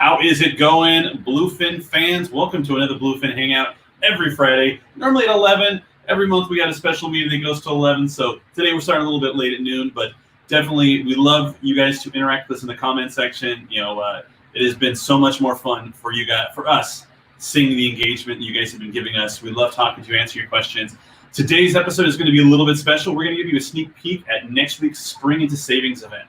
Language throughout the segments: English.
How is it going, Bluefin fans? Welcome to another Bluefin Hangout every Friday, normally at 11. Every month we got a special meeting that goes to 11, so today we're starting a little bit late at noon, but definitely we love you guys to interact with us in the comment section. It has been so much more fun for you guys, for us, seeing the engagement you guys have been giving us. We love talking to you, answer your questions. Today's episode is going to be a little bit special. We're going to give you a sneak peek at next week's Spring into Savings event.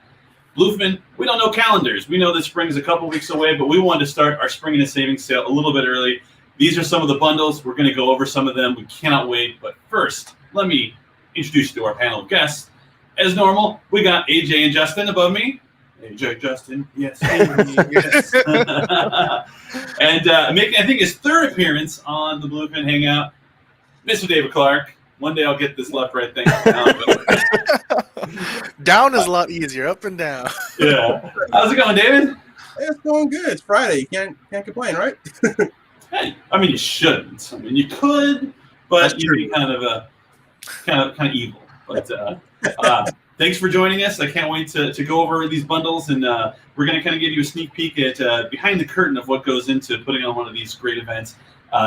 Bluefin, we don't know calendars. We know that spring is a couple weeks away, but we wanted to start our Spring into Savings sale a little bit early. These are some of the bundles. We're going to go over some of them. We cannot wait. But first, let me introduce you to our panel of guests. As normal, we got AJ and Justin above me. AJ, Justin, yes. Yes. And making, I think, his third appearance on the Bluefin Hangout, Mr. David Clark. One day I'll get this left-right thing down. Down is a lot easier. Up and down. Yeah. How's it going, David? It's going good. It's Friday. You can't complain, right? Hey, I mean, you shouldn't. I mean, you could, but you'd be kind of evil. But thanks for joining us. I can't wait to go over these bundles, and we're going to kind of give you a sneak peek at behind the curtain of what goes into putting on one of these great events.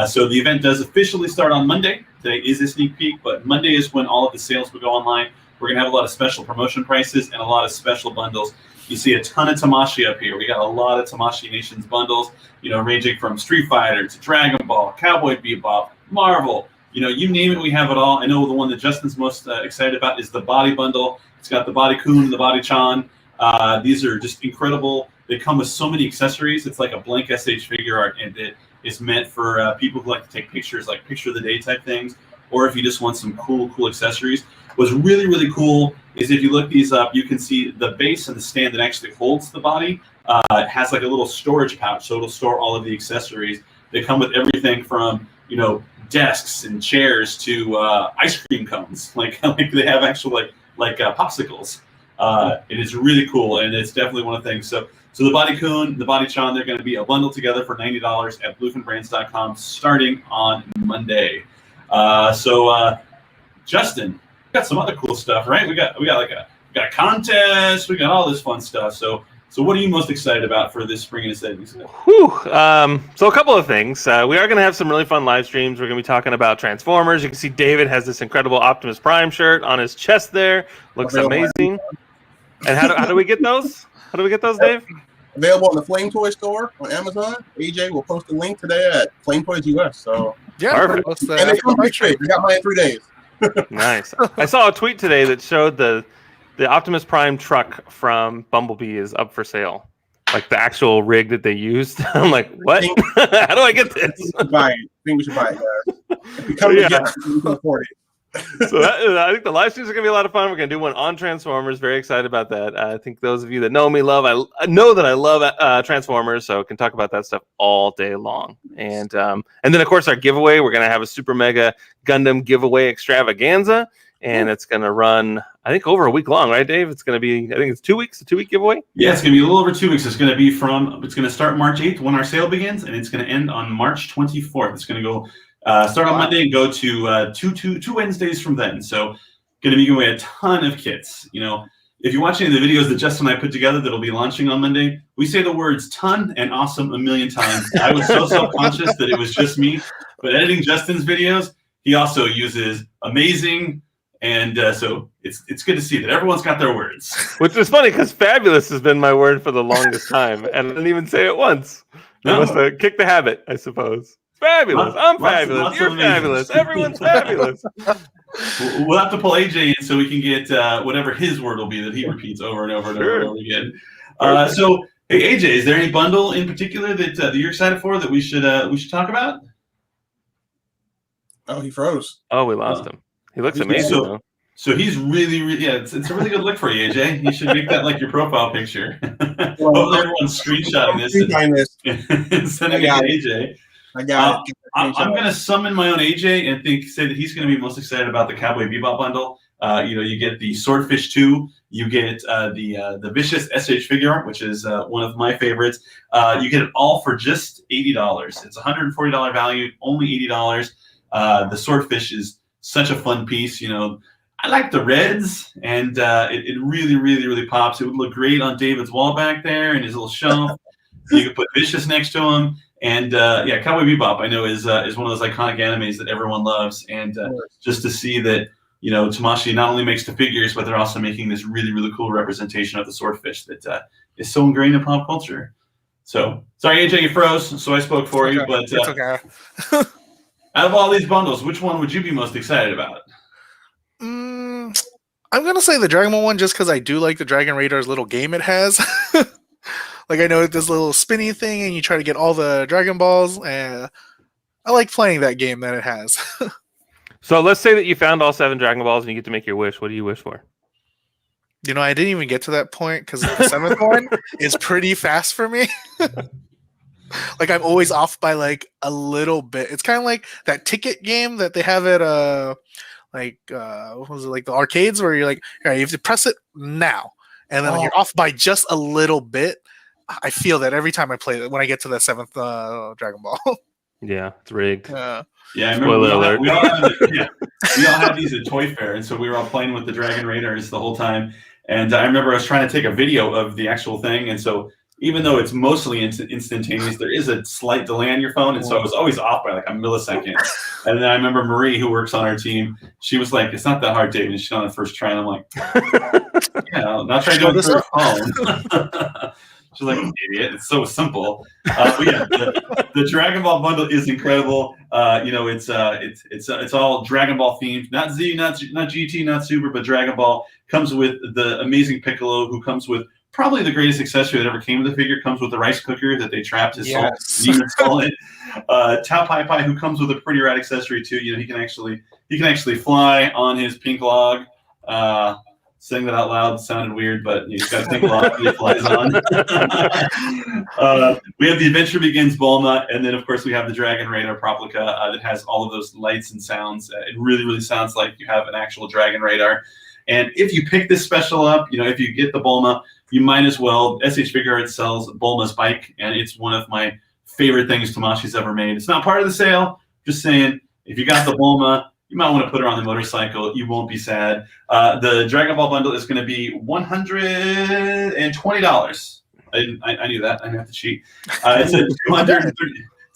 So the event does officially start on Monday. Today is a sneak peek, but Monday is when all of the sales will go online. We're going to have a lot of special promotion prices and a lot of special bundles. You see a ton of Tamashii up here. We got a lot of Tamashii Nations bundles, ranging from Street Fighter to Dragon Ball, Cowboy Bebop, Marvel. You name it, we have it all. I know the one that Justin's most excited about is the Body Bundle. It's got the Body Kun, the Body Chan. These are just incredible. They come with so many accessories. It's like a blank SH figure art, and it is meant for people who like to take pictures, like picture of the day type things, or if you just want some cool accessories. What's really, really cool is if you look these up, you can see the base and the stand that actually holds the body. It has like a little storage pouch, so it'll store all of the accessories. They come with everything from, desks and chairs to ice cream cones. Like they have actual like popsicles. It is really cool, and it's definitely one of the things. So the Body Kun, the Body Chan, they're going to be a bundle together for $90 at bluefinbrands.com starting on Monday. Justin, we got some other cool stuff, right? We got a contest. We got all this fun stuff. So what are you most excited about for this Spring into Savings? So a couple of things. We are going to have some really fun live streams. We're going to be talking about Transformers. You can see David has this incredible Optimus Prime shirt on his chest there. Looks amazing. And how do we get those? How do we get those, Dave? Available in the Flame Toy store on Amazon. AJ will post a link today at Flame Toys US. So yeah, perfect. And they come straight. We got mine in 3 days. Nice. I saw a tweet today that showed the Optimus Prime truck from Bumblebee is up for sale. Like the actual rig that they used. I'm like, what? How do I get this? I think we should buy it, guys. If we come together, we can afford it. So I think the live streams are going to be a lot of fun. We're going to do one on Transformers. Very excited about that. I think those of you that know me I know that I love Transformers, so can talk about that stuff all day long. And then, of course, our giveaway. We're going to have a Super Mega Gundam giveaway extravaganza, and it's going to run, I think, over a week long, right, Dave? It's going to be, I think it's 2 weeks, a 2 week giveaway. Yeah, it's going to be a little over 2 weeks. It's going to start March 8th when our sale begins, and it's going to end on March 24th. It's going to go start on Monday and go to two Wednesdays from then. So going to be giving away a ton of kits. If you're watching the videos that Justin and I put together that'll be launching on Monday, we say the words ton and awesome a million times. I was so self-conscious that it was just me. But editing Justin's videos, he also uses amazing. And so it's good to see that everyone's got their words. Which is funny because fabulous has been my word for the longest time. And I didn't even say it once. I must have kicked the habit, I suppose. Fabulous. I'm fabulous. You're fabulous. Everyone's fabulous. We'll have to pull AJ in so we can get whatever his word will be that he repeats over and over and over again. So, hey, AJ, is there any bundle in particular that you're excited for that we should talk about? Oh, he froze. Oh, we lost him. He looks amazing. So he's really, it's a really good look for you, AJ. You should make that like your profile picture. Hopefully everyone's screenshotting this and sending it to AJ. I'm going to summon my own AJ and say that he's going to be most excited about the Cowboy Bebop bundle. You get the Swordfish 2. You get the Vicious SH figure art, which is one of my favorites. You get it all for just $80. It's $140 value, only $80. The Swordfish is such a fun piece. I like the reds, and it really, really, really pops. It would look great on David's wall back there and his little shelf. You can put Vicious next to him. And Cowboy Bebop, I know, is one of those iconic animes that everyone loves. And just to see that, Tamashii not only makes the figures, but they're also making this really, really cool representation of the swordfish that is so ingrained in pop culture. So, sorry, AJ, you froze, so I spoke for you. But it's okay. Out of all these bundles, which one would you be most excited about? I'm going to say the Dragon Ball one just because I do like the Dragon Raider's little game it has. Like, I know this little spinny thing, and you try to get all the Dragon Balls, and I like playing that game that it has. So let's say that you found all 7 Dragon Balls and you get to make your wish. What do you wish for? I didn't even get to that point because the 7th one is pretty fast for me. Like, I'm always off by like a little bit. It's kind of like that ticket game that they have at what was it, like the arcades, where you're like, all right, you have to press it now, and then you're off by just a little bit. I feel that every time I play it when I get to the 7th Dragon Ball. Yeah, it's rigged. Yeah, I remember we all had these at Toy Fair, and so we were all playing with the Dragon Raiders the whole time. And I remember I was trying to take a video of the actual thing, and so even though it's mostly instantaneous, there is a slight delay on your phone, and so I was always off by like a millisecond. And then I remember Marie, who works on our team, she was like, "It's not that hard, David." And she's on the first try, and I'm like, "Yeah, I'm not trying to do it through her phone." She's like, "Idiot! It's so simple." But yeah, the Dragon Ball bundle is incredible. It's all Dragon Ball themed, not Z, not GT, not Super, but Dragon Ball. Comes with the amazing Piccolo, who comes with probably the greatest accessory that ever came with the figure. Comes with the rice cooker that they trapped his demon soul in. Tao Pai Pai, who comes with a pretty rad accessory too. He can actually fly on his pink log. Saying that out loud sounded weird, but he's got a pink log that he flies on. We have the Adventure Begins Bulma, and then of course we have the Dragon Radar Proplica that has all of those lights and sounds. It really, really sounds like you have an actual Dragon Radar. And if you pick this special up, if you get the Bulma, you might as well. SH Figure Arts sells Bulma's bike, and it's one of my favorite things Tamashi's ever made. It's not part of the sale. Just saying, if you got the Bulma, you might want to put her on the motorcycle. You won't be sad. The Dragon Ball bundle is going to be $120. I knew that. I didn't have to cheat. It's a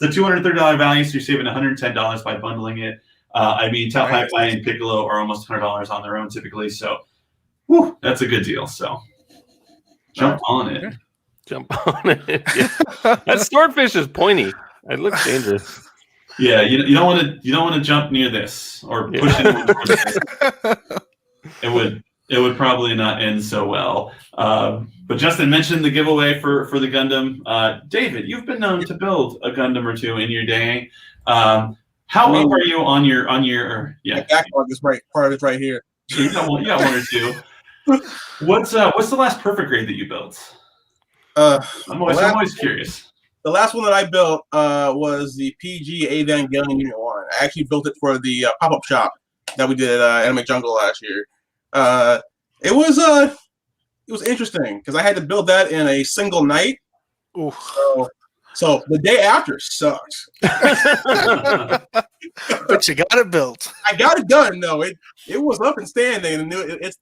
$230 value, so you're saving $110 by bundling it. Tao Pai Pai and Piccolo are almost $100 on their own typically, so that's a good deal. So jump on it. Yeah. That swordfish is pointy. It looks dangerous. Yeah, you don't want to jump near this or push it. It would probably not end so well. But Justin mentioned the giveaway for the Gundam. David, you've been known to build a Gundam or two in your day. How up are you on your? Yeah, backlog is right. Part of it's right here. So you got one or two. What's the last perfect grade that you built? I'm always curious. The last one that I built was the PG Evangelion Unit 1. I actually built it for the pop-up shop that we did at Anime Jungle last year. It was interesting because I had to build that in a single night. Ooh. So the day after sucks. But you got it built. I got it done though. It was up and standing, and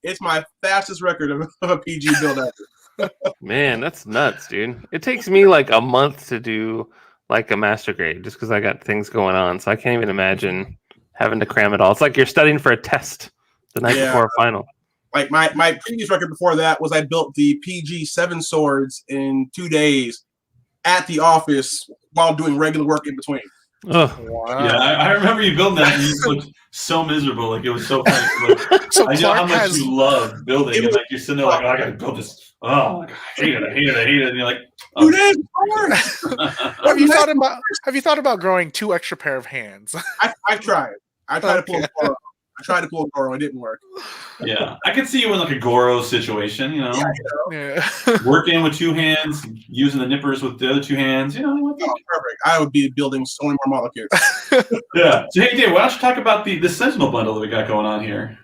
it's my fastest record of a PG build ever. Man, that's nuts, dude. It takes me like a month to do like a master grade just because I got things going on. So I can't even imagine having to cram it all. It's like you're studying for a test the night before a final. Like my previous record before that was I built the PG 7 swords in 2 days at the office while doing regular work in between. Oh, wow. Yeah, I remember you building that, and you looked so miserable. Like it was so funny. Like, So I know how much you love building, and like you're sitting there like, I gotta build this. Oh, I hate it. And you're like, 2 days. Have you thought about growing 2 extra pair of hands? I've tried. I tried to pull a Goro. It didn't work. Yeah, I could see you in like a Goro situation. Yeah. Working with 2 hands, using the nippers with the other 2 hands. Perfect. I would be building so many more model kits. Yeah. So hey, Dave, why don't you talk about the Sentinel bundle that we got going on here?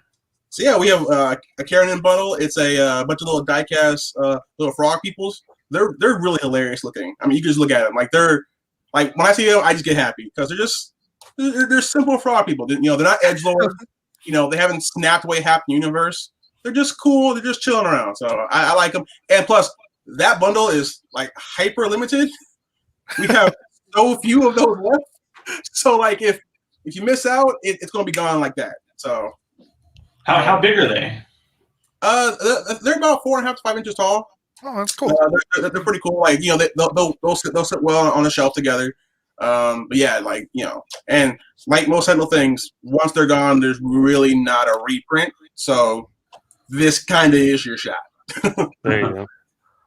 So yeah, we have a Karen bundle. It's a bunch of little die-cast little frog peoples. They're really hilarious looking. I mean, you can just look at them. Like they're like when I see them, I just get happy because they're simple frog people. They're not edgelords. They haven't snapped away half the universe. They're just cool. They're just chilling around. So I like them. And plus, that bundle is like hyper limited. We have so few of those left. So like if you miss out, it's gonna be gone like that. So How big are they? They're about 4.5 to 5 inches tall. Oh, that's cool. They're pretty cool. Like they'll sit well on the shelf together. But yeah, like and like most Sentinel things, once they're gone, there's really not a reprint. So this kind of is your shot. There you go.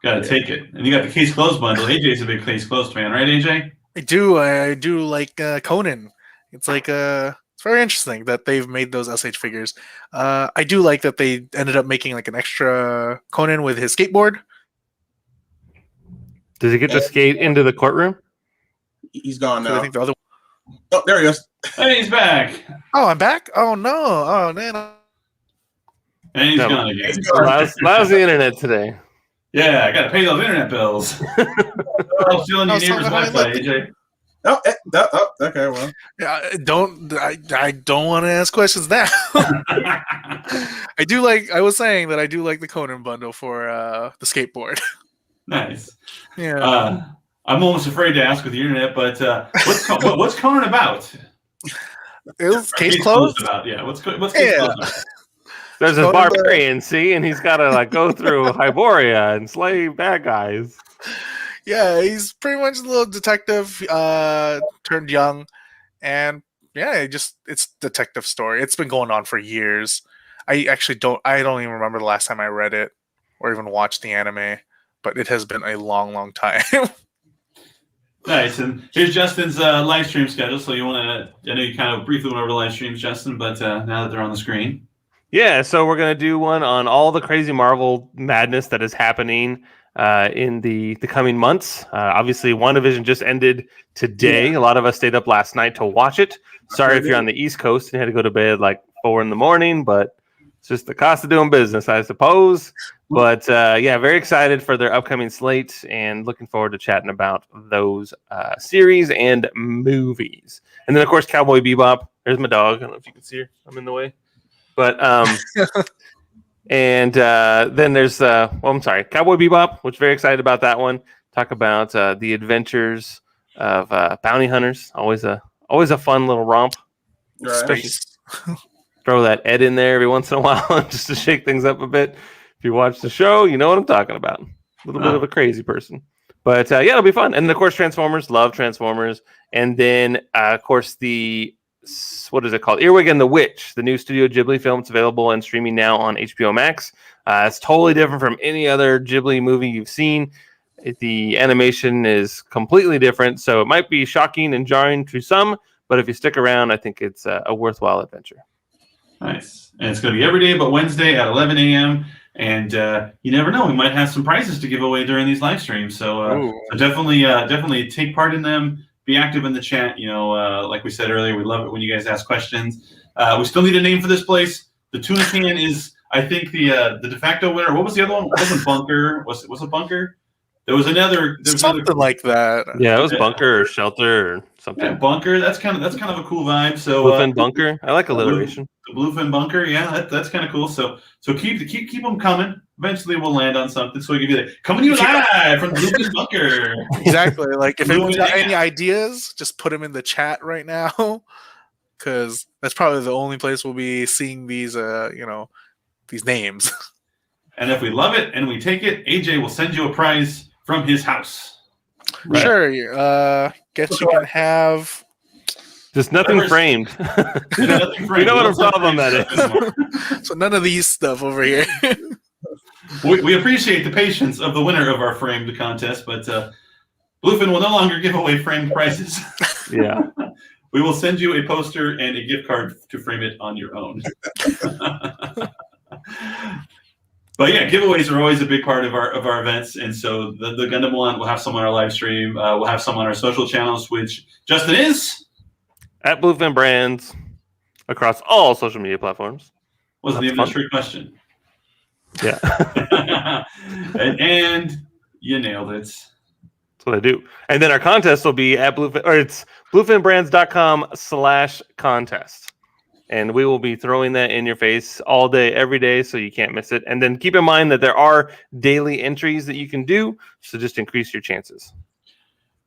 Got to take it. And you got the case closed bundle. AJ's a big case closed fan, right, AJ? I do like Conan. It's like it's very interesting that they've made those SH figures. I do like that they ended up making like an extra Conan with his skateboard. Does he get to skate into the courtroom? He's gone I now. think the other. Oh, there he goes. Hey, he's back. Oh, I'm back. Oh no. Oh man. And he's No. gone again. He's gone. Lousy internet today. Yeah, I got to pay those internet bills. I'm stealing your neighbor's Wi-Fi, AJ. Oh, okay. Well, Yeah, I don't want to ask questions now. I do like. I was saying that I do like the Conan bundle for the skateboard. Nice. Yeah. I'm almost afraid to ask with the internet, but what's Conan about? It was case closed. About? Yeah. What's case closed about? There's this Conan barbarian, see, and he's got to like go through Hyboria and slay bad guys. Yeah, he's pretty much a little detective turned young, and yeah, it's detective story. It's been going on for years. I don't even remember the last time I read it or even watched the anime, but it has been a long time. Nice. And here's Justin's live stream schedule. So I know you kind of briefly went over the live streams, Justin, but now that they're on the screen. Yeah, so we're going to do one on all the crazy Marvel madness that is happening in the coming months. Obviously, WandaVision just ended today. Yeah. A lot of us stayed up last night to watch it. Sorry if you're on the East Coast and had to go to bed like 4 a.m, but it's just the cost of doing business, I suppose. But yeah, very excited for their upcoming slate and looking forward to chatting about those series and movies. And then, of course, Cowboy Bebop. There's my dog. I don't know if you can see her. I'm in the way. But and then there's Cowboy Bebop, which very excited about that one. Talk about the adventures of bounty hunters. Always a fun little romp. right. Throw that Ed in there every once in a while just to shake things up a bit. If you watch the show, you know what I'm talking about. A little bit of a crazy person. But yeah, it'll be fun. And of course, Transformers. Love Transformers. And then, of course, what is it called? Earwig and the Witch, the new Studio Ghibli film. It's available and streaming now on HBO Max. It's totally different from any other Ghibli movie you've seen. The animation is completely different, so it might be shocking and jarring to some, but if you stick around, I think it's a worthwhile adventure. Nice. And it's going to be every day but Wednesday at 11 a.m. And you never know, we might have some prizes to give away during these live streams. So definitely take part in them. Be active in the chat. Like we said earlier, we love it when you guys ask questions. We still need a name for this place. The Tuna Can is, I think, the de facto winner. What was the other one? It wasn't Bunker. Was it Bunker? There was something like that. Yeah, it was Bunker or Shelter or something. Yeah, Bunker. That's kind of a cool vibe. So Bluefin Bunker. I like alliteration. The Bluefin Bunker. Yeah, that's kind of cool. So keep them coming. Eventually, we'll land on something. So we can be like, coming to you live from the Bluefin Bunker. Exactly. Like if anyone's got any ideas, just put them in the chat right now, because that's probably the only place we'll be seeing these these names. And if we love it and we take it, AJ will send you a prize from his house. Right. Sure. Guess you can have just nothing framed. You know what a problem that is. So none of these stuff over here. We appreciate the patience of the winner of our framed contest, but Bluefin will no longer give away framed prizes. Yeah. We will send you a poster and a gift card to frame it on your own. But yeah, giveaways are always a big part of our events, and so the Gundam one, we'll have some on our live stream. We'll have some on our social channels, which Justin is at Bluefin Brands across all social media platforms. Wasn't even a trick question. Yeah, and you nailed it. That's what I do. And then our contest will be at Bluefin, or it's bluefinbrands.com/contest. and we will be throwing that in your face all day, every day, so you can't miss it. And then keep in mind that there are daily entries that you can do, so just increase your chances.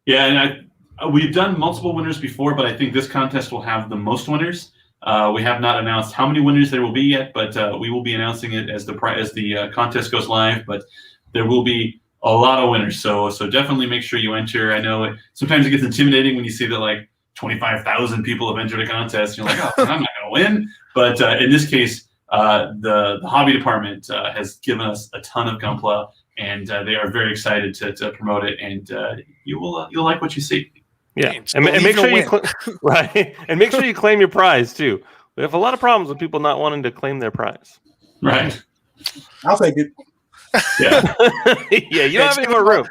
Yeah, and we've done multiple winners before, but I think this contest will have the most winners. We have not announced how many winners there will be yet, but we will be announcing it as the contest goes live. But there will be a lot of winners, so definitely make sure you enter. I know sometimes it gets intimidating when you see that like 25,000 people have entered a contest. You're like, oh, I'm not going to win. But in this case, the hobby department has given us a ton of Gunpla, and they are very excited to promote it. And you'll like what you see. Yeah, and make sure you right, and make sure you claim your prize too. We have a lot of problems with people not wanting to claim their prize. Right. I'll take it. Yeah. Yeah, you don't have any more room.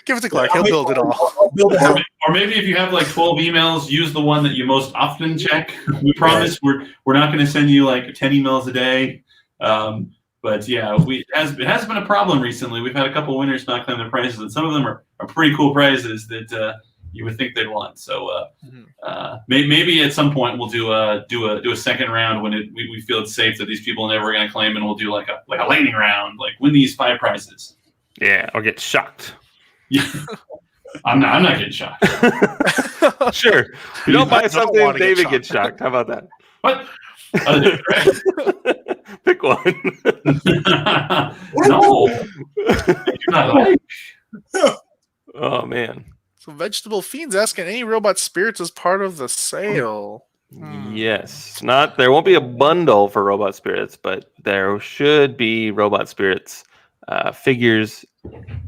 Give it to Clark. He'll build it all. I'll build it out. Or maybe if you have like 12 emails, use the one that you most often check. We promise we're not going to send you like 10 emails a day. But yeah, it has been a problem recently. We've had a couple winners not claim their prizes, and some of them are pretty cool prizes that you would think they'd want. So maybe at some point we'll do a second round when we feel it's safe that these people are never going to claim, and we'll do like a lightning round, like win these 5 prizes. Yeah, or get shocked. Yeah, I'm not getting shocked. Sure, if you don't buy something, David gets shocked. How about that? What? Pick one. No, I do not like. Oh man. So Vegetable Fiend's asking, any robot spirits as part of the sale? Yes, there won't be a bundle for robot spirits, but there should be robot spirits figures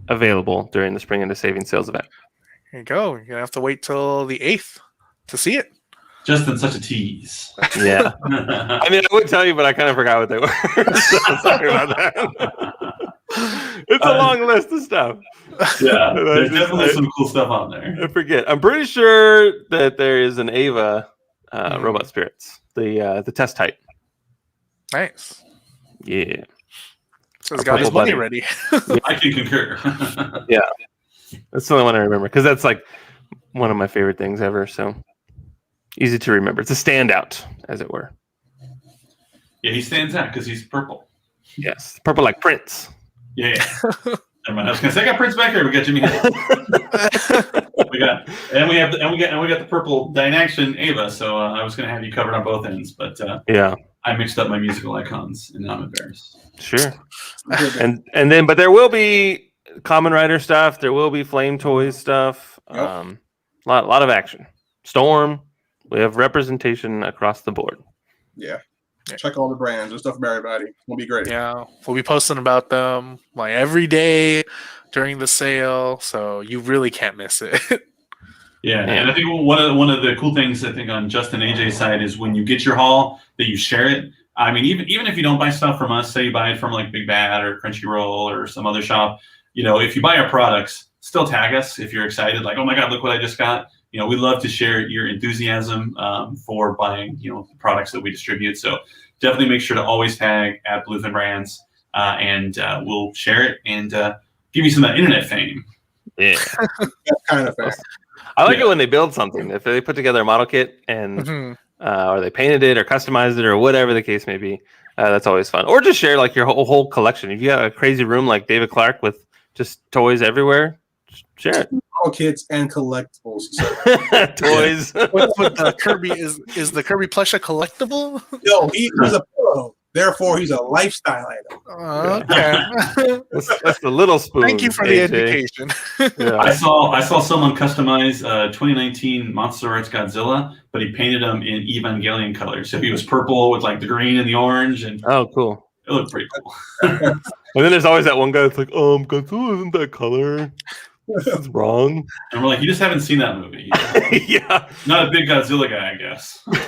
available during the Spring into Savings sales event. Here you go. You're gonna have to wait till the 8th to see it. Just in such a tease. Yeah. I mean, I would tell you, but I kind of forgot what they were. So sorry about that. It's a long list of stuff. Yeah, there's definitely some cool stuff on there. I forget. I'm pretty sure that there is an Ava robot spirits, the test type. Nice. Yeah. So he's got his money ready. I can concur. Yeah. That's the only one I remember, because that's like one of my favorite things ever. So easy to remember. It's a standout, as it were. Yeah, he stands out because he's purple. Yes, purple like Prince. Yeah. Never mind. I was gonna say I got Prince back here. We got Jimmy Hill. we got the purple Dynaction Ava. So I was gonna have you covered on both ends, but yeah, I mixed up my musical icons, and now I'm embarrassed. Sure. But there will be Common Rider stuff. There will be Flame Toys stuff. Yep. Lot of action. Storm. We have representation across the board. Yeah. Check all the brands. There's stuff for everybody. It'll be great. Yeah. We'll be posting about them like every day during the sale, so you really can't miss it. Yeah, and I think one of the cool things I think on Justin AJ's side is when you get your haul that you share it. I mean, even if you don't buy stuff from us, say you buy it from like Big Bad or Crunchyroll or some other shop, if you buy our products, still tag us if you're excited. Like, oh my God, look what I just got. We love to share your enthusiasm for buying, products that we distribute. So definitely make sure to always tag at Bluefin Brands, and we'll share it and give you some internet fame. Yeah, kind of fast. I like it when they build something. If they put together a model kit and or they painted it or customized it or whatever the case may be, that's always fun. Or just share like your whole collection. If you got a crazy room like David Clark with just toys everywhere, share it. All kits and collectibles. Toys. With the Kirby is the Kirby plush a collectible? No, he's a pillow. Therefore, he's a lifestyle item. Okay. That's the little spoon. Thank you for the education. Yeah. I saw someone customize 2019 Monster Arts Godzilla, but he painted him in Evangelion colors. So he was purple with like the green and the orange, and oh, cool. It looked pretty cool. And then there's always that one guy that's like, Godzilla isn't that color. This is wrong. And we're like, you just haven't seen that movie. Yeah. Not a big Godzilla guy, I guess. But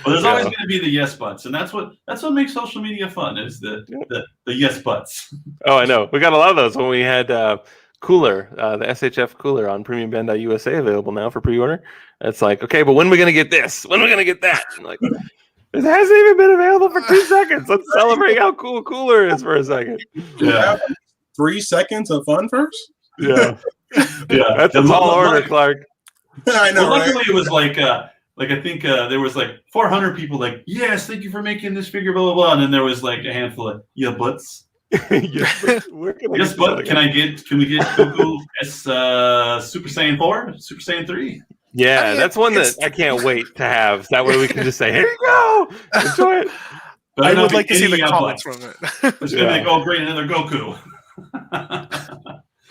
there's always going to be the yes buts, and that's what makes social media fun, is the yes buts. Oh, I know. We got a lot of those when we had Cooler, the SHF Cooler on Premium Bandai USA available now for pre-order. It's like, okay, but when are we going to get this? When are we going to get that? And like, it hasn't even been available for 2 seconds. Let's celebrate how cool Cooler is for a second. Yeah. 3 seconds of fun first? Yeah. Yeah. That's a tall order, Clark. I know. Well, luckily, it was like like I think there was like 400 people like, yes, thank you for making this figure, blah blah blah, and then there was like a handful of butts. Where can I Yes, get but that can we get Goku as Super Saiyan 4, Super Saiyan 3? Yeah, I mean, that's one that I can't wait to have. That way we can just say, here you go, enjoy it. I Better would not like be to see the any comments butts. from it. It's gonna be like, oh great, another Goku.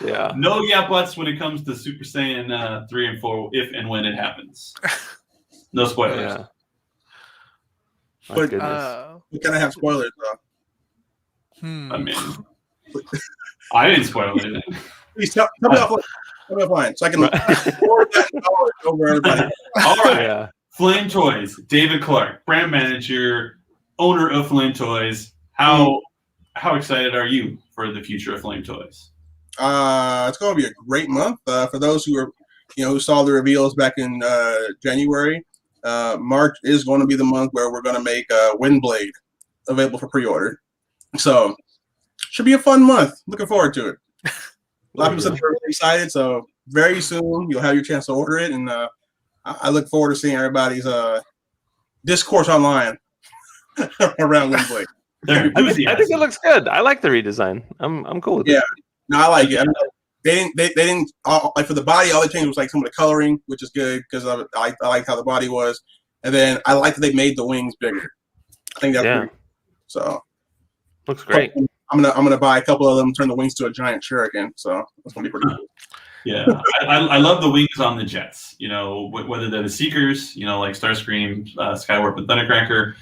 Yeah. No butts when it comes to Super Saiyan 3 and 4, if and when it happens. No spoilers. Yeah. My But- goodness. We kind of have spoilers though. I mean, I didn't spoil anything. Please tell me offline. Tell me offline so I can forward that knowledge over everybody. All right. Yeah. Flame Toys, David Clark, brand manager, owner of Flame Toys. How excited are you for the future of Flame Toys? It's going to be a great month for those who are, who saw the reveals back in January. March is going to be the month where we're going to make Windblade available for pre-order. So, should be a fun month. Looking forward to it. A lot of people said they're really excited. So, very soon you'll have your chance to order it, and I look forward to seeing everybody's discourse online around Windblade. Their I think enthusiasm. it looks good. I like the redesign. I'm cool with Yeah. it. No, I like it. I mean, they didn't like for the body. All they changed was like some of the coloring, which is good because I like how the body was, and then I like that they made the wings bigger. I think that's pretty cool. So Looks great. I'm gonna buy a couple of them, turn the wings to a giant shuriken. So that's gonna be pretty cool. Yeah, I love the wings on the jets. Whether they're the Seekers, like Starscream, Skywarp, and Thundercracker,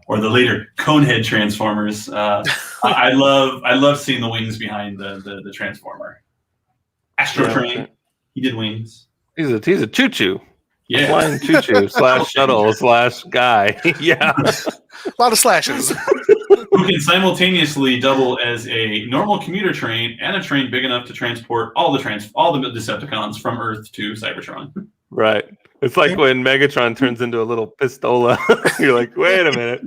or the later Conehead Transformers. I love seeing the wings behind the Transformer. Astro Train, he did wings. He's a choo-choo. Yeah, Flying choo-choo / shuttle / guy. Yeah. A lot of slashes. who can simultaneously double as a normal commuter train and a train big enough to transport all the Decepticons from Earth to Cybertron. Right. It's like when Megatron turns into a little pistola. You're like, wait a minute.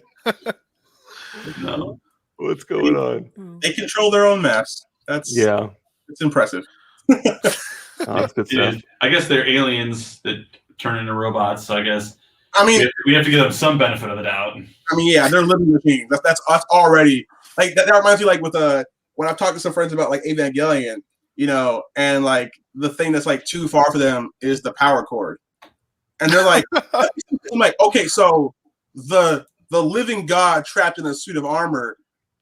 No. What's going on? They control their own mass. It's impressive. Oh, that's good stuff. I guess they're aliens that turn into robots, so I guess I mean, we have to give them some benefit of the doubt. yeah, they're living machines. That's already like that reminds me like with when I've talked to some friends about like Evangelion, and like the thing that's like too far for them is the power cord. And they're like, I'm like, okay, so the living God trapped in a suit of armor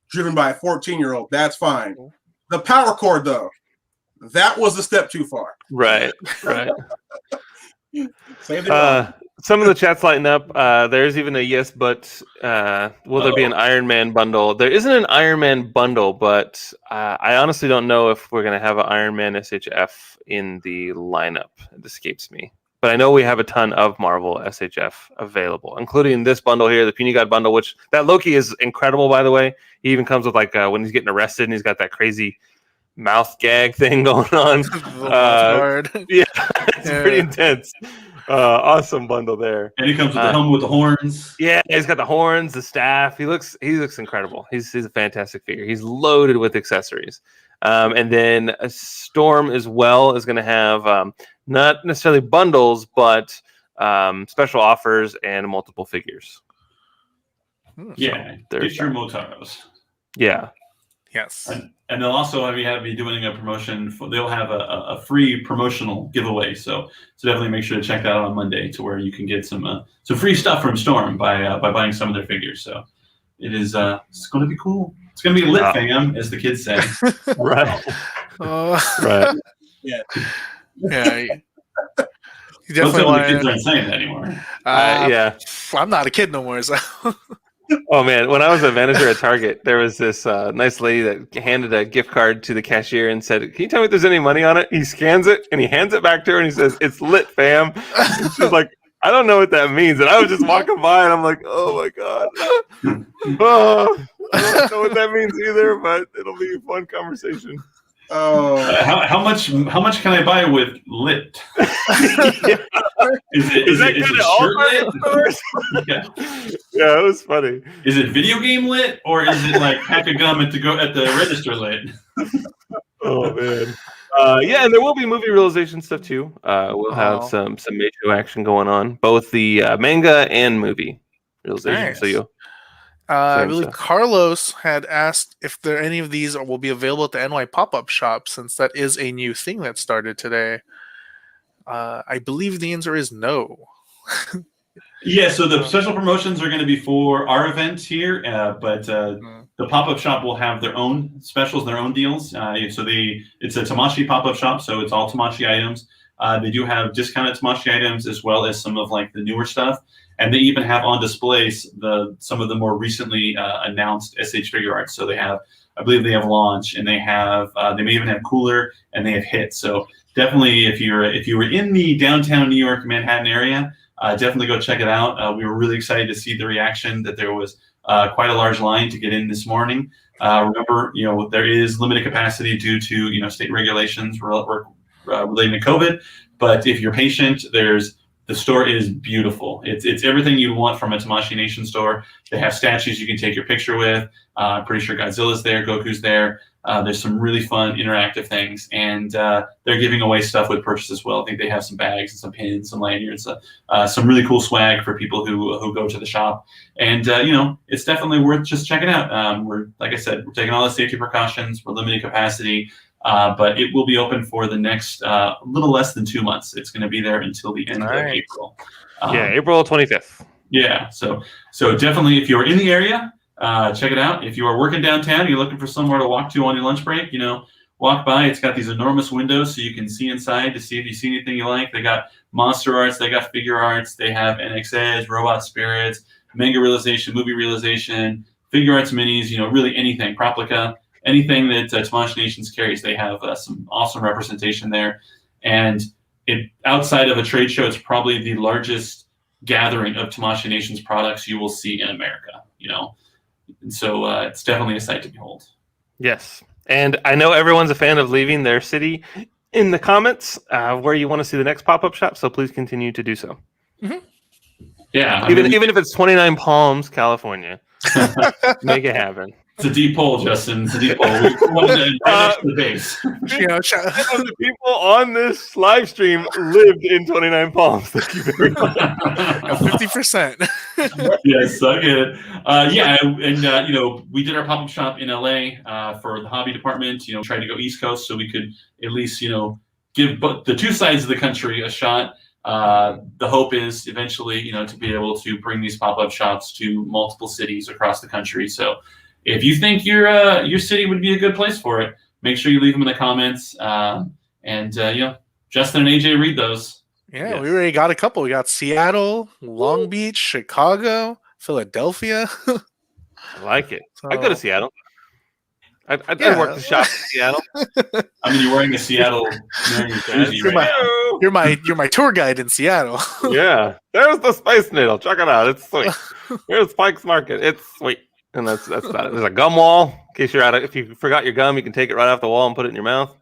driven by a 14-year-old, that's fine. The power cord though, that was a step too far. Right. Same thing. Some of the chats lighten up. There's even a yes, but will there be an Iron Man bundle? There isn't an Iron Man bundle, but I honestly don't know if we're going to have an Iron Man SHF in the lineup. It escapes me. But I know we have a ton of Marvel SHF available, including this bundle here, the Puny Guy Bundle, which that Loki is incredible, by the way. He even comes with like when he's getting arrested and he's got that crazy mouth gag thing going on. Yeah, it's pretty intense. Awesome bundle there. And he comes with the helmet with the horns. Yeah, he's got the horns, the staff. He looks incredible. He's a fantastic figure. He's loaded with accessories. And then a Storm as well is going to have not necessarily bundles, but special offers and multiple figures. Yeah, there's get your Motaros. Yeah. Yes. And they'll also be doing a promotion. They'll have a free promotional giveaway. So definitely make sure to check that out on Monday, to where you can get some free stuff from Storm by buying some of their figures. So it is it's going to be cool. It's going to be lit, fam, as the kids say. Right. Right. Yeah. Yeah. You Most definitely of the want kids aren't saying that anymore. Yeah. I'm not a kid no more, so. Oh man, when I was a manager at Target, there was this nice lady that handed a gift card to the cashier and said, "Can you tell me if there's any money on it?" He scans it and he hands it back to her and he says, "It's lit, fam." And she's like, "I don't know what that means." And I was just walking by and I'm like, "Oh my god, oh, I don't know what that means either." But it'll be a fun conversation. Oh, how much can I buy with lit? Is it shirt lit? Yeah, it was funny. Is it video game lit, or is it like pack of gum at the register lit? Oh man. Yeah, and there will be movie realization stuff too. We'll have some major action going on, both the manga and movie realization. Nice. So you. I believe Carlos had asked if there any of these will be available at the NY pop-up shop, since that is a new thing that started today. I believe the answer is no. Yeah, so the special promotions are going to be for our event here, but the pop-up shop will have their own specials, their own deals. So it's a Tamashii pop-up shop, so it's all Tamashii items. They do have discounted Tamashii items as well as some of like the newer stuff, and they even have on displays some of the more recently announced SH figure arts. So they have, I believe they have Launch, and they may even have Cooler, and they have Hit. So definitely, if you were in the downtown New York, Manhattan area, definitely go check it out. We were really excited to see the reaction that there was quite a large line to get in this morning. Remember, there is limited capacity due to state regulations relating to COVID. But if you're patient, the store is beautiful. It's everything you want from a Tamashii Nation store. They have statues you can take your picture with. I'm pretty sure Godzilla's there, Goku's there. There's some really fun interactive things, and they're giving away stuff with purchase as well. I think they have some bags and some pins, some lanyards, some really cool swag for people who go to the shop. And it's definitely worth just checking out. Like I said, we're taking all the safety precautions. We're limiting capacity, but it will be open for the next little less than 2 months. It's going to be there until the end of April. April 25th. Yeah, so definitely, if you're in the area, check it out. If you are working downtown, you're looking for somewhere to walk to on your lunch break, walk by. It's got these enormous windows so you can see inside to see if you see anything you like. They got monster arts, they got figure arts, they have NXS, robot spirits, manga realization, movie realization, figure arts minis, really anything, Proplica, anything that Tamashii Nations carries. They have some awesome representation there. And outside of a trade show, it's probably the largest gathering of Tamashii Nations products you will see in America, And so it's definitely a sight to behold. Yes. And I know everyone's a fan of leaving their city in the comments where you want to see the next pop-up shop, so please continue to do so. Mm-hmm. Yeah. Even if it's 29 Palms, California. Make it happen. It's a deep poll, Justin. It's a deep poll. We wanted to invite the base. The people on this live stream lived in 29 Palms. Thank you very much. 50%. Yes, I get it. And we did our pop-up shop in LA for the hobby department. Tried to go East Coast so we could at least give the two sides of the country a shot. The hope is eventually to be able to bring these pop-up shops to multiple cities across the country. So if you think your city would be a good place for it, make sure you leave them in the comments. And Justin and AJ read those. Yeah, yes. We already got a couple. We got Seattle, Long Beach, Chicago, Philadelphia. I like it. So, I go to Seattle. I work the shop in Seattle. I mean, you're wearing a Seattle jersey right now. You're my tour guide in Seattle. Yeah, there's the Space Needle. Check it out. It's sweet. Here's Spike's Market. It's sweet. And that's about it. There's a gum wall. In case if you forgot your gum, you can take it right off the wall and put it in your mouth.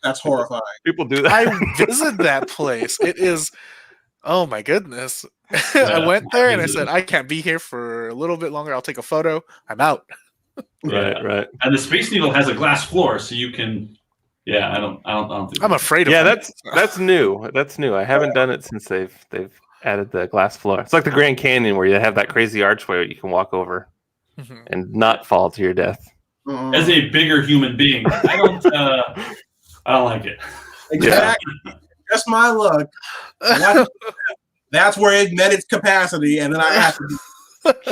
That's horrifying. People do that. I visited that place. It is, oh my goodness. I went there and I said, I can't be here for a little bit longer. I'll take a photo. I'm out. Right. And the Space Needle has a glass floor, so you can. Yeah, I don't think. I'm afraid of. Yeah, that's new. That's new. I haven't done it since they've added the glass floor. It's like the Grand Canyon where you have that crazy archway you can walk over and not fall to your death. As a bigger human being, I don't like it. Exactly. Yeah. Just my luck. That's where it met its capacity, and then I have to.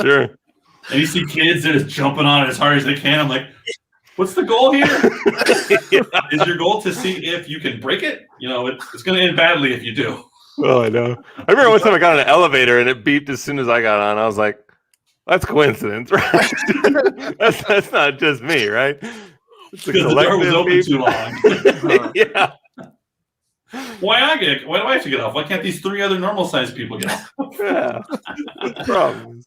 Sure. And you see kids that are just jumping on it as hard as they can. I'm like, what's the goal here? Is your goal to see if you can break it? It's going to end badly if you do. Oh, I know. I remember one time I got on an elevator and it beeped as soon as I got on. I was like, that's coincidence, right? that's not just me, right? Because the door was open beep. too long. Yeah. Why do I have to get off? Why can't these 3 other normal sized people get off? Yeah. Problems.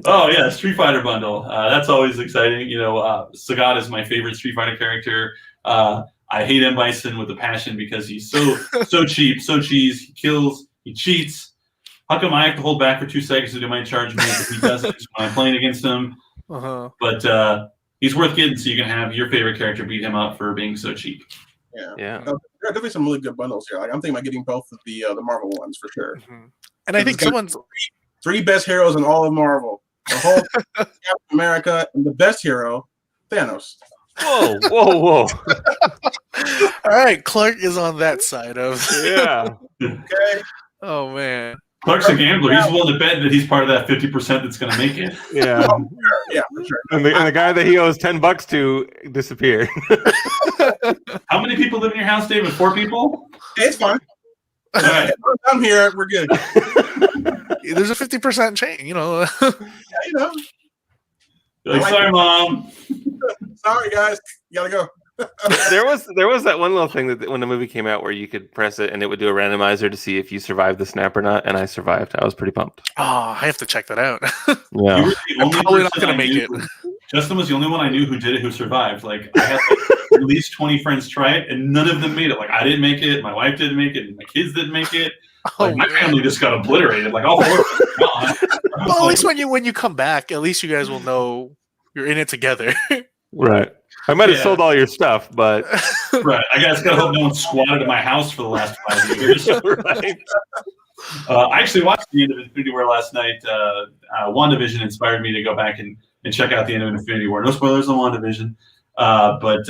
Oh yeah, Street Fighter bundle. That's always exciting. Sagat is my favorite Street Fighter character. I hate M. Bison with a passion because he's so cheap, so cheese. He kills, he cheats. How come I have to hold back for 2 seconds so he might charge me if he doesn't when I'm playing against him? Uh-huh. But he's worth getting so you can have your favorite character beat him up for being so cheap. Yeah. There are definitely some really good bundles here. Like, I'm thinking about getting both of the Marvel ones for sure. Mhm. And I think someone's 3 best heroes in all of Marvel. The whole Captain America and the best hero, Thanos. Whoa, whoa, whoa. all right. Clark is on that side of Yeah. Okay. Oh man. Clark's a gambler. He's willing to bet that he's part of that 50% that's going to make it. Yeah. Yeah, for sure. And the guy that he owes $10 to disappeared. How many people live in your house, David? 4 people? Hey, it's fine. All right. I'm here. We're good. There's a 50% change, you know. Yeah, you know. Like, sorry, Mom. Sorry, guys. You gotta go. there was that one little thing that when the movie came out where you could press it and it would do a randomizer to see if you survived the snap or not, and I survived. I was pretty pumped. Oh, I have to check that out. You Yeah. were the I'm only probably not person gonna I make knew- it. Justin was the only one I knew who did it, who survived. Like, I had at least 20 friends try it, and none of them made it. Like, I didn't make it, my wife didn't make it, and my kids didn't make it. Oh, Like, my man. family just got obliterated. Like, all 4 of them were gone. I was Well, at least like, when you come back, at least you guys will know you're in it together. Right. I might have Yeah. sold all your stuff, but right. I guess gotta hope no one squatted at my house for the last 5 years. right. I actually watched the end of Infinity War last night. WandaVision inspired me to go back and check out the end of Infinity War. No spoilers on WandaVision, but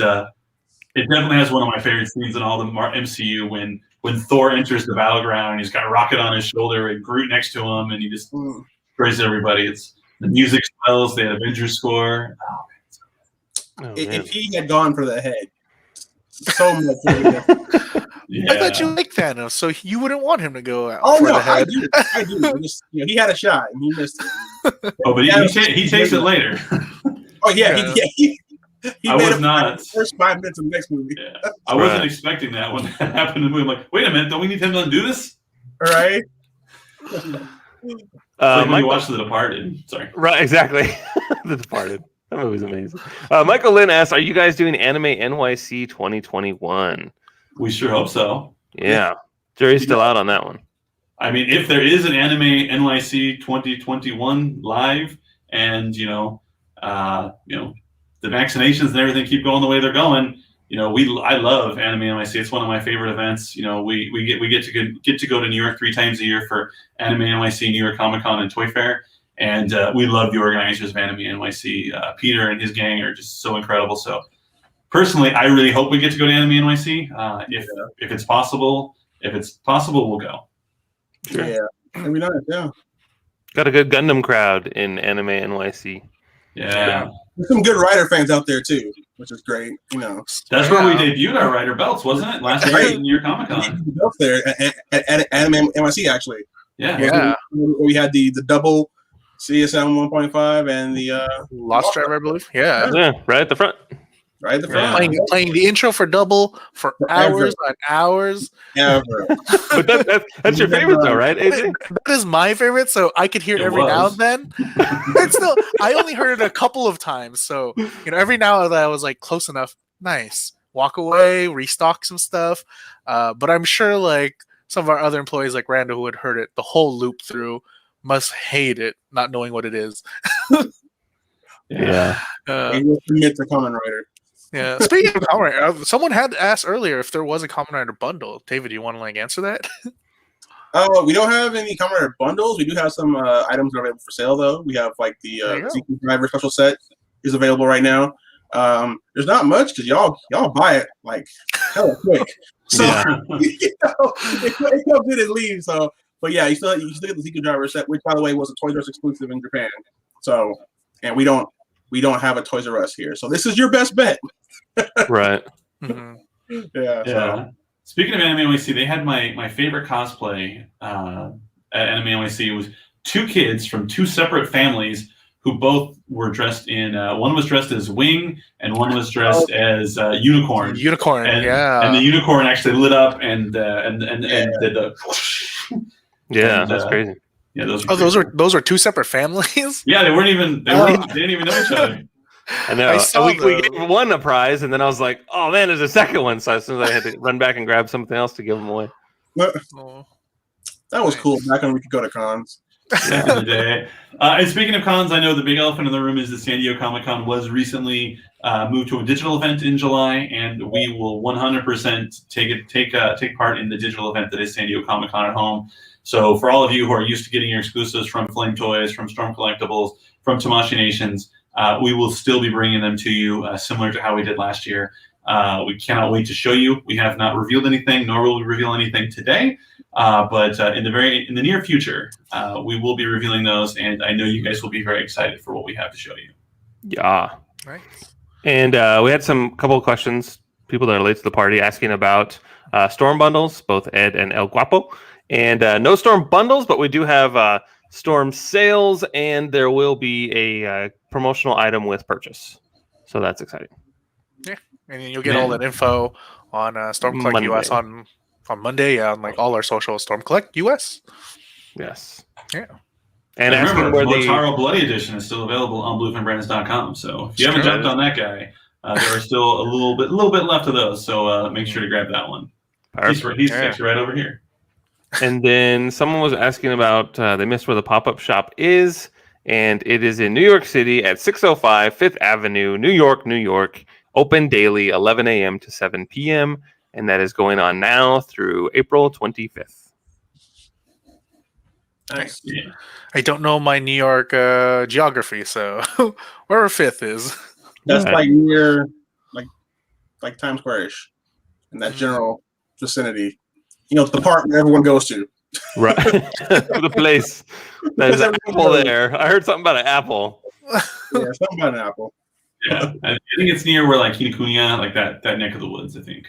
it definitely has one of my favorite scenes in all the MCU when Thor enters the battleground and he's got Rocket on his shoulder and Groot next to him, and he just destroys everybody. It's the music swells. They had Avengers score. Oh, Oh, If man. he had gone for the head, so much. yeah. I thought you liked Thanos, so you wouldn't want him to go out Oh for no, the head. I do. I just, he had a shot and he missed it. Oh, but he takes it later. Oh yeah, he I made was it not. the first 5 minutes of the next movie. Yeah. I wasn't Right. expecting that when that happened in the movie. I'm like, wait a minute, don't we need him to undo this? All right. It's like when you Michael, watch The Departed. Sorry. right, exactly. The Departed. That movie's amazing. Michael Lynn asks, "Are you guys doing Anime NYC 2021?" We sure hope so. Yeah, jury's still out on that one. I mean, if there is an Anime NYC 2021 live, and the vaccinations and everything keep going the way they're going, I love Anime NYC. It's one of my favorite events. We get to go to New York 3 times a year for Anime NYC, New York Comic Con, and Toy Fair, and we love the organizers of Anime NYC. Peter and his gang are just so incredible. So personally, I really hope we get to go to Anime NYC. If it's possible, we'll go. Sure. Yeah. And we know it, yeah. Got a good Gundam crowd in Anime NYC. Yeah. There's some good writer fans out there too, which is great. That's where we debuted our Rider Belts, wasn't it? Last year in New York Comic Con. Up there at Anime NYC actually. Yeah. Yeah. We had the double CSM 1.5 and the Lost Driver, I believe. Yeah. Yeah, right at the front. right at the front. Playing the intro for Double for hours on hours. Ever. But that's your favorite though, right, AJ? That is my favorite, so I could hear it It every now was. and then. But still, I only heard it a couple of times, so every now and then I was like close enough. Nice. Walk away, restock some stuff. But I'm sure like some of our other employees, like Randall, who had heard it the whole loop through, must hate it, not knowing what it is. Yeah. And we'll commit to Kamen Rider. Yeah. Speaking of Kamen Rider, someone had asked earlier if there was a Kamen Rider bundle. David, do you want to answer that? We don't have any Kamen Rider bundles. We do have some items that are available for sale though. We have like the There you go. Sequence Driver special set is available right now. There's not much because y'all buy it like hella quick. So Yeah. it comes in and leaves. So, but yeah, you still get the Sequence Driver set, which by the way was a Toys R Us exclusive in Japan. So, and we don't have a Toys R Us here. So this is your best bet. Right. Mhm. Yeah. Yeah. Speaking of Anime NYC, they had my favorite cosplay at Anime NYC. Was 2 kids from 2 separate families who both were dressed in. One was dressed as Wing, and one was dressed as Unicorn. Unicorn, And, yeah. and the unicorn actually lit up and did the. Yeah, And, that's crazy. Yeah, those were 2 separate families. Yeah, they didn't even know each other. I know. I saw we those. gave one a prize, and then I was like, "Oh man, there's a second one!" So as soon as I had to run back and grab something else to give them away. Oh. That was cool. Back when we could go to cons. Back in the day. And speaking of cons, I know the big elephant in the room is that San Diego Comic-Con was recently moved to a digital event in July, and we will 100% take part in the digital event that is San Diego Comic-Con at home. So for all of you who are used to getting your exclusives from Flame Toys, from Storm Collectibles, from Tamashii Nations, we will still be bringing them to you, similar to how we did last year. We cannot wait to show you. We have not revealed anything, nor will we reveal anything today. But in the near future, we will be revealing those, and I know you guys will be very excited for what we have to show you. Yeah. Right. And we had couple of questions, people that are late to the party, asking about Storm bundles, both Ed and El Guapo. And no Storm bundles, but we do have Storm sales, and there will be a promotional item with purchase. So that's exciting. Yeah, and you'll get all that info on Storm Collect Monday. US on Monday, on like all our social Storm Collect US. Yes. Yeah. And remember, the Motaro Bloody Edition is still available on bluefinbrands.com. So if you haven't jumped on that guy, there are still a little bit left of those. So make sure to grab that one. He's actually right over here. And then someone was asking about, they missed where the pop-up shop is, and it is in New York City at 605 Fifth Avenue, New York, open daily, 11 a.m. to 7 p.m., and that is going on now through April 25th. Nice. Yeah. I don't know my New York geography, so wherever 5th is. That's like near, like Times Square-ish, in that general vicinity. You know, the park where everyone goes to. Right. The place. There's an apple there. I heard something about an apple. Yeah, something about an apple. Yeah, I think it's near where like Kinokuniya, like that neck of the woods, I think.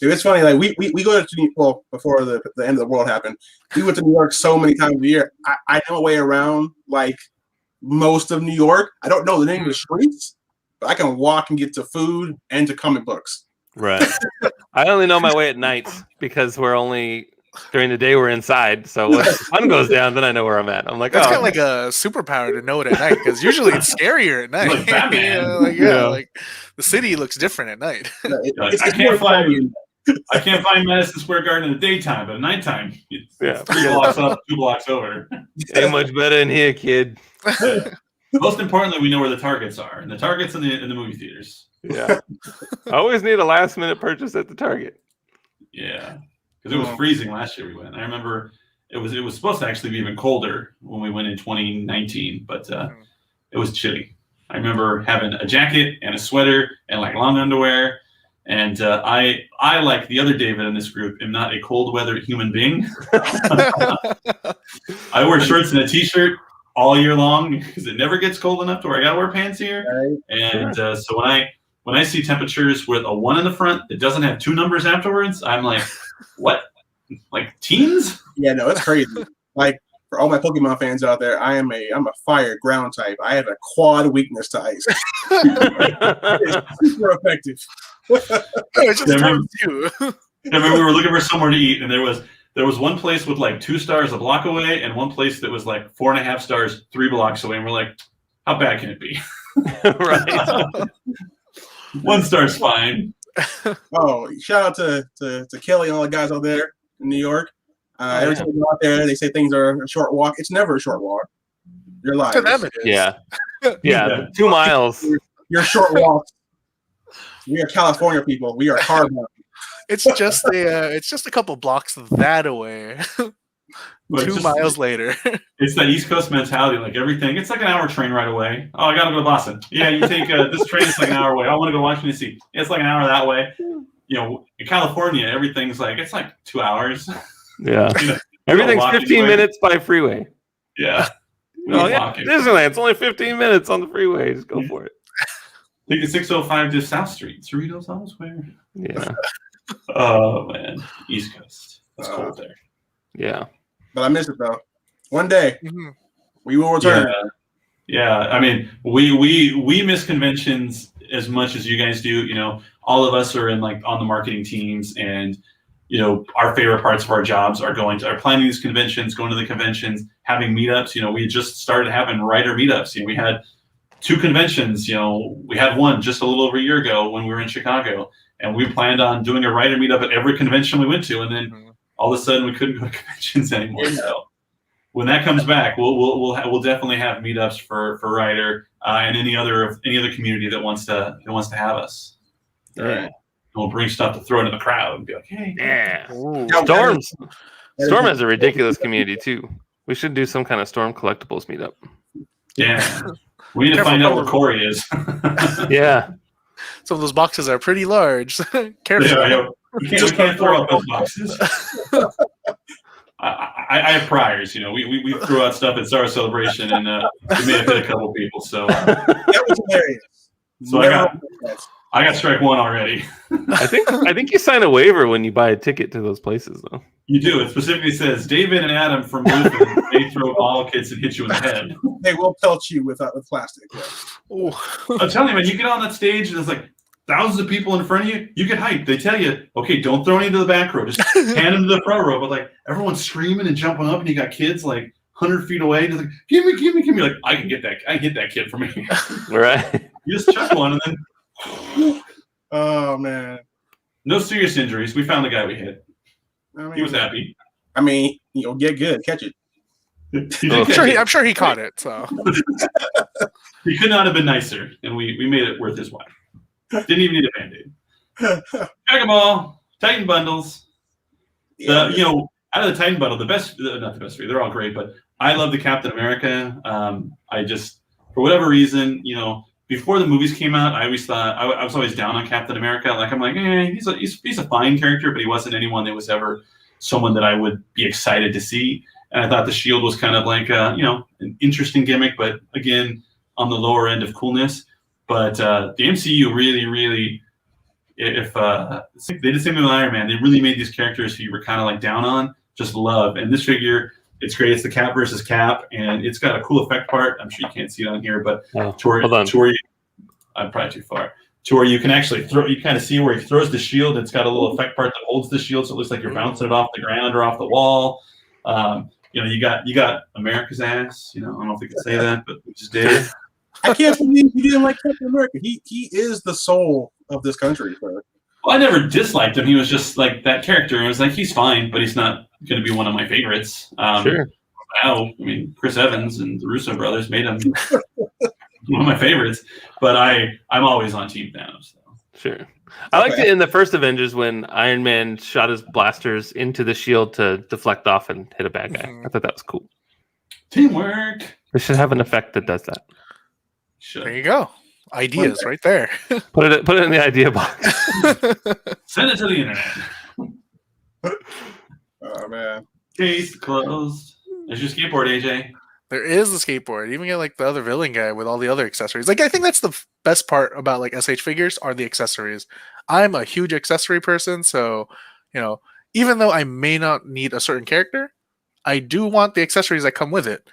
Dude, it's funny. Like we go to before the end of the world happened. We went to New York so many times a year. I know my way around like most of New York. I don't know the name of the streets, but I can walk and get to food and to comic books. Right. I only know my way at night because during the day we're inside. So when the sun goes down, then I know where I'm at. I'm like, That's kind of like a superpower to know it at night, because usually it's scarier at night. Like Batman. Like the city looks different at night. I can't find Madison Square Garden in the daytime, but at nighttime, it's 3 blocks up, 2 blocks over. Ain't much better in here, kid. Most importantly, we know where the Targets are, and the Targets in the movie theaters. Yeah. I always need a last-minute purchase at the Target. Yeah, because it was freezing last year we went. I remember it was supposed to actually be even colder when we went in 2019, but it was chilly. I remember having a jacket and a sweater and like long underwear. And I, like the other David in this group, am not a cold weather human being. I wear shorts and a t-shirt all year long because it never gets cold enough to where I gotta wear pants here. Right. And so when I see temperatures with a 1 in the front that doesn't have 2 numbers afterwards, I'm like, what? Like teens? Yeah, no, it's crazy. Like for all my Pokemon fans out there, I'm a fire ground type. I have a quad weakness to ice. It's super effective. It's just I remember we were looking for somewhere to eat, and there was one place with like 2 stars a block away, and one place that was like 4.5 stars 3 blocks away, and we're like, how bad can it be? Right. 1 star's fine. Oh, shout out to Kelly and all the guys out there in New York. Every time you go out there, they say things are a short walk. It's never a short walk. You're lying. To them it is. Yeah. 2 miles. You're short walks. We are California people. We are hard walking. It's just a couple blocks that away. 2 miles later. It's that East Coast mentality. Like everything, it's like an hour train ride away. Oh, I gotta go to Boston. Yeah, you take this train. It's like an hour away. I want to go to Washington D.C. It's like an hour that way. You know, in California, everything's like it's like 2 hours. Yeah, everything's 15 minutes by freeway. Yeah. Disneyland. It's only 15 minutes on the freeway. Just go for it. Take the 605 to South Street. Cerritos elsewhere. Yeah. Oh man, East Coast. It's cold there. Yeah. But I miss it though. One day we will return. Yeah. I mean, we miss conventions as much as you guys do. You know, all of us are in like on the marketing teams, and you know, our favorite parts of our jobs are planning these conventions, going to the conventions, having meetups. You know, we just started having writer meetups. You know, we had 2 conventions. You know, we had one just a little over a year ago when we were in Chicago, and we planned on doing a writer meetup at every convention we went to, and then all of a sudden we couldn't go to conventions anymore. So when that comes back, we'll definitely have meetups for Ryder and any other community that wants to have us. All right. We'll bring stuff to throw into the crowd and be like, hey, Yeah. Ooh. Storm has a ridiculous community too. We should do some kind of Storm collectibles meetup. yeah. We need to find out where Corey is. Yeah. Some of those boxes are pretty large. Careful. Yeah, we can't throw out those boxes. I have priors, we threw out stuff at Star Celebration and we may have hit a couple people. So That was hilarious. So I got strike one already. I think you sign a waiver when you buy a ticket to those places, though. You do. It specifically says David and Adam from Bluefin, they throw ball kits and hit you in the head. They will pelt you with plastic. Yeah. I'm telling you, man, you get on that stage and there's like thousands of people in front of you. You get hyped. They tell you, okay, don't throw any to the back row. Just hand them to the front row. But like everyone's screaming and jumping up, and you got kids like 100 feet away. Just like, give me. Like I can get that kid for me. Right. You just chuck one and then. Oh man. No serious injuries. We found the guy we hit. I mean, He was happy. I mean, get good, catch it. I'm sure he caught it. So He could not have been nicer, and we made it worth his while. Didn't even need a Band-Aid. Check them all. Titan bundles. Yeah. Out of the Titan bundle, not the best three. They're all great, but I love the Captain America. I just, for whatever reason, before the movies came out, I always thought I was always down on Captain America. Like I'm like, he's a fine character, but he wasn't anyone that was ever someone that I would be excited to see. And I thought the Shield was kind of like an interesting gimmick, but again on the lower end of coolness. But the MCU really, really, if they did the same thing with Iron Man, they really made these characters who you were kind of like down on just love. And this figure, it's great. It's the Cap versus Cap, and it's got a cool effect part. I'm sure you can't see it on here, but I'm probably too far. To where you can actually throw, you kind of see where he throws the shield. It's got a little effect part that holds the shield, so it looks like you're bouncing it off the ground or off the wall. You got America's ass. I don't know if we could say that, but we just did. I can't believe you didn't like Captain America. He is the soul of this country. Sir. Well, I never disliked him. He was just like that character. I was like, he's fine, but he's not going to be one of my favorites. Sure. Now, Chris Evans and the Russo brothers made him one of my favorites, but I'm always on Team Thanos. So. Sure. I liked it in the first Avengers when Iron Man shot his blasters into the shield to deflect off and hit a bad guy. I thought that was cool. Teamwork. They should have an effect that does that. There you go. Ideas right there. Put it in the idea box. Send it to the internet. Oh man. Case closed. There's your skateboard, AJ. There is the skateboard. You even get like the other villain guy with all the other accessories. Like I think that's the best part about like SH figures are the accessories. I'm a huge accessory person, so even though I may not need a certain character, I do want the accessories that come with it.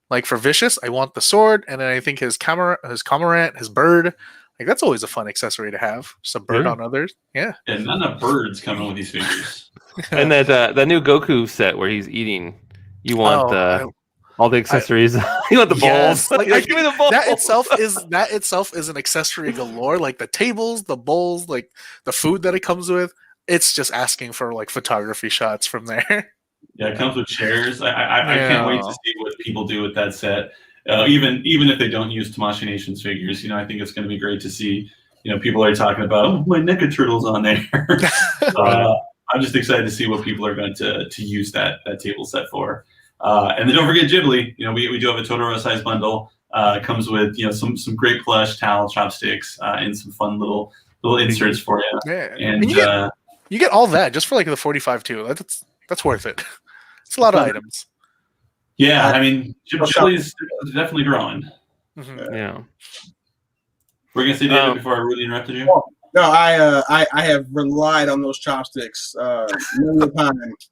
Like for Vicious, I want the sword, and then I think his cormorant, his bird. Like that's always a fun accessory to have. Just a bird on others. Yeah. And none of birds coming with these figures. And that new Goku set where he's eating, you want all the accessories. You want the bowls. Yes. Like, give me the bowls. That itself is an accessory galore. Like the tables, the bowls, like the food that it comes with. It's just asking for like photography shots from there. Yeah, it comes with chairs. I can't wait to see what people do with that set. Even if they don't use Tamashii Nations figures, I think it's going to be great to see. People are talking about my NECA turtle's on there. I'm just excited to see what people are going to use that table set for. And then don't forget Ghibli. We do have a Totoro size bundle. It comes with some great plush, towel, chopsticks, and some fun little inserts for you. Yeah, and you get all that just for like the 45 too. That's worth it. It's a lot of items. Yeah, Ghibli is definitely growing. Mm-hmm. Yeah. We're gonna say David before I really interrupted you. No, I have relied on those chopsticks many times.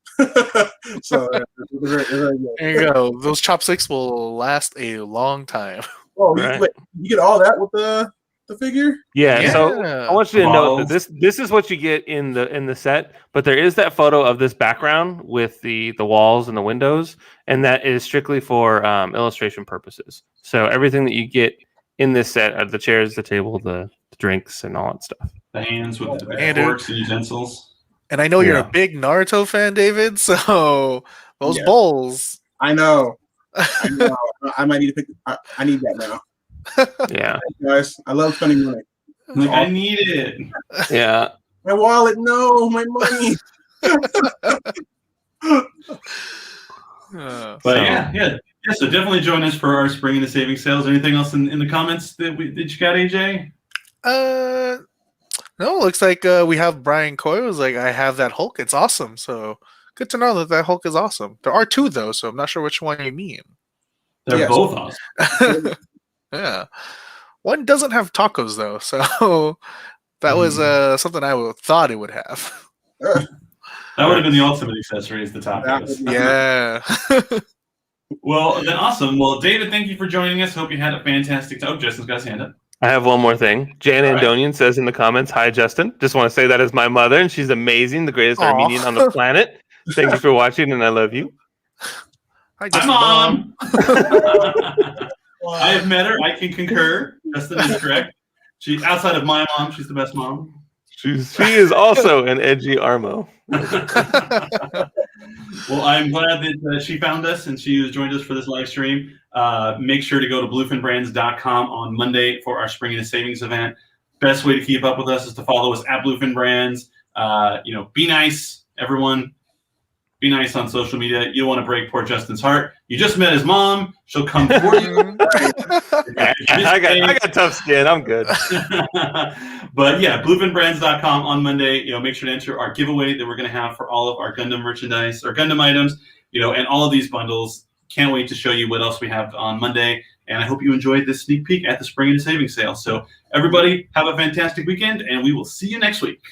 So very good. There you go. Those chopsticks will last a long time. Oh, Right. you get all that with the figure? Yeah, so I want you to note that this is what you get in the set, but there is that photo of this background with the walls and the windows, and that is strictly for illustration purposes. So everything that you get in this set are the chairs, the table, the drinks, and all that stuff. The hands with the forks and utensils. And I know you're a big Naruto fan, David, so those bowls, I know. I might need to pick. I need that now. Yeah. Thanks, guys, I love spending money. Like, I need it. Yeah. My wallet, no, my money. But So- yeah. So definitely join us for our spring into saving sales. Anything else in the comments that you got, AJ? No, it looks like we have Brian Coy was like, I have that Hulk. It's awesome. So good to know that Hulk is awesome. There are two though, so I'm not sure which one you mean. They're Yes. both awesome. Yeah, one doesn't have tacos though, so that was something I thought it would have. That would have been the ultimate accessory is the tacos. Yeah. Well, then awesome. Well, David, thank you for joining us. Hope you had a fantastic time. Oh, Justin's got his hand up. I have one more thing. Jan All right. Andonian says in the comments, "Hi, Justin. Just want to say that is my mother, and she's amazing, the greatest Aw. Armenian on the planet. Thank you for watching, and I love you." Hi, Hi, Justin. Mom. I have met her. I can concur. Justin is correct. She, outside of my mom, she's the best mom. She is also an edgy Armo. Well, I'm glad that she found us and she has joined us for this live stream. Make sure to go to bluefinbrands.com on Monday for our Spring into Savings event. Best way to keep up with us is to follow us at Bluefin Brands. Be nice, everyone. Be nice on social media. You don't want to break poor Justin's heart. You just met his mom. She'll come for you. I got tough skin. I'm good. But yeah, bluefinbrands.com on Monday. Make sure to enter our giveaway that we're going to have for all of our Gundam merchandise or Gundam items. And all of these bundles. Can't wait to show you what else we have on Monday. And I hope you enjoyed this sneak peek at the Spring into Savings sale. So everybody, have a fantastic weekend, and we will see you next week.